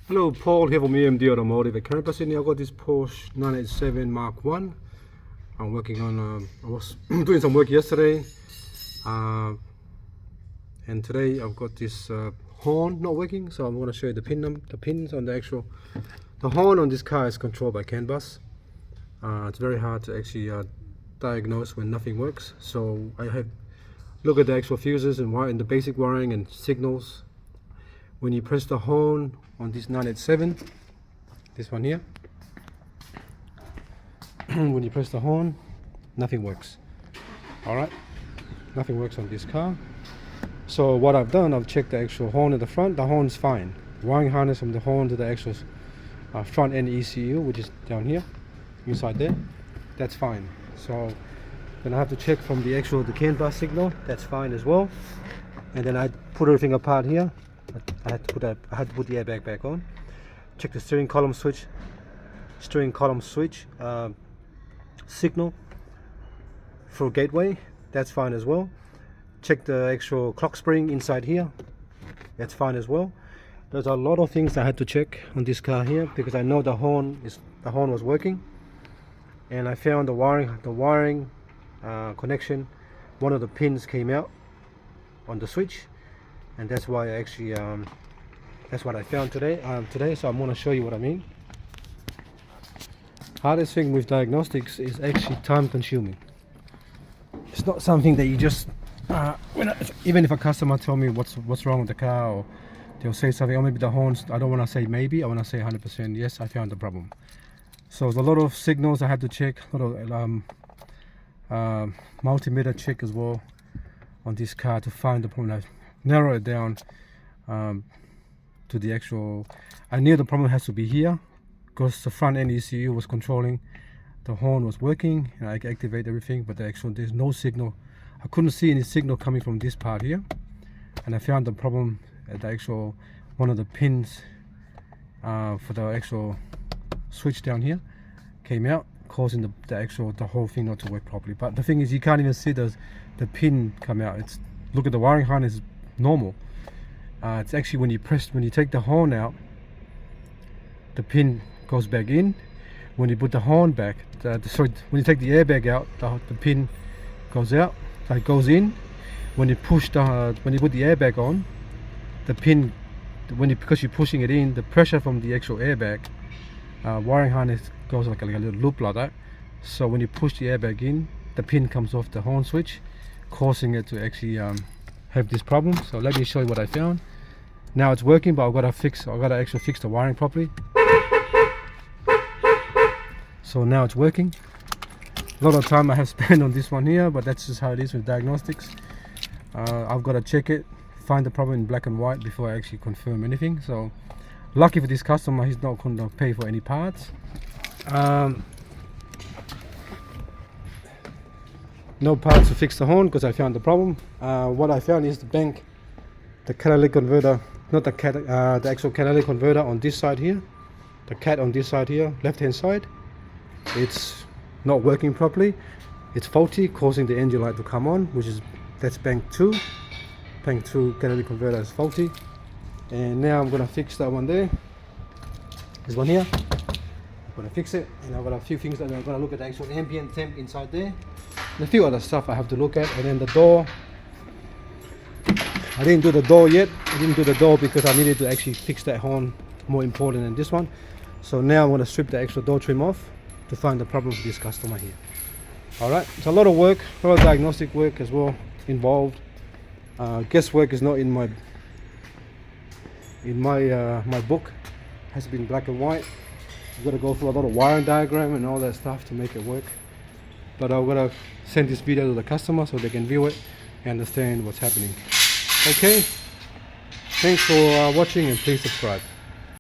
Hello, Paul here from EMD Automotive at Canberra, Sydney. I got this Porsche 987 Mark 1. I'm working on, I was doing some work yesterday, and today I've got this horn not working, so I'm going to show you the pins on the horn on this car is controlled by CAN bus. It's very hard to actually diagnose when nothing works, so I have look at the actual fuses and the basic wiring and signals. When you press the horn on this 987, this one here, when you press the horn, nothing works. Alright, nothing works on this car. So what I've done, I've checked the actual horn at the front. The horn's fine. Wiring harness from the horn to the actual front end ECU, which is down here, inside there, that's fine. So then I have to check from the CAN bus signal, that's fine as well. And then I put everything apart here. I had to put the airbag back on. Check the steering column switch signal for gateway, that's fine as well. Check the actual clock spring inside here, that's fine as well. There's a lot of things I had to check on this car here because I know the horn was working, and I found the wiring connection. One of the pins came out on the switch, and that's why I actually that's what I found today. So I'm going to show you what I mean. Hardest thing with diagnostics is actually time consuming. It's not something that you just even if a customer tell me what's wrong with the car, or they'll say something, or maybe the horns, I don't want to say maybe, I want to say 100% yes, I found the problem. So there's a lot of signals I had to check, a lot of multimeter check as well on this car to find the problem. I narrow it down to the actual, I knew the problem has to be here because the front end ECU was controlling, the horn was working, and I could activate everything, but there's no signal. I couldn't see any signal coming from this part here, and I found the problem at the one of the pins for the actual switch down here came out, causing the whole thing not to work properly. But the thing is, you can't even see the pin come out. Look at the wiring harness, normal. It's actually when you take the horn out, the pin goes back in. When you put the horn back, when you take the airbag out, the pin goes out, it goes in. When you put the airbag on, the pin, because you're pushing it in, the pressure from the actual airbag wiring harness goes like a little loop like that. So when you push the airbag in, the pin comes off the horn switch, causing it to actually have this problem. So let me show you what I found. Now it's working, but I've got to actually fix the wiring properly. So now it's working. A lot of time I have spent on this one here, but that's just how it is with diagnostics. I've got to check it, find the problem in black and white before I actually confirm anything. So lucky for this customer, he's not going to pay for any parts. No parts to fix the horn because I found the problem. What I found is the catalytic converter, not the actual catalytic converter on this side here, the cat on this side here, left hand side, it's not working properly. It's faulty, causing the engine light to come on, that's bank 2 catalytic converter is faulty. And now I'm gonna fix that one there, this one here. I'm gonna fix it, and I've got a few things that I'm gonna look at, the actual ambient temp inside there, and a few other stuff I have to look at. And then the door, I didn't do the door yet. I didn't do the door because I needed to actually fix that horn, more important than this one. So now I'm going to strip the actual door trim off to find the problem with this customer here. Alright, it's a lot of work, a lot of diagnostic work as well involved. Guesswork is not in my book. It has been black and white. You've got to go through a lot of wiring diagram and all that stuff to make it work. But I'm going to send this video to the customer so they can view it and understand what's happening. Okay, thanks for watching, and please subscribe.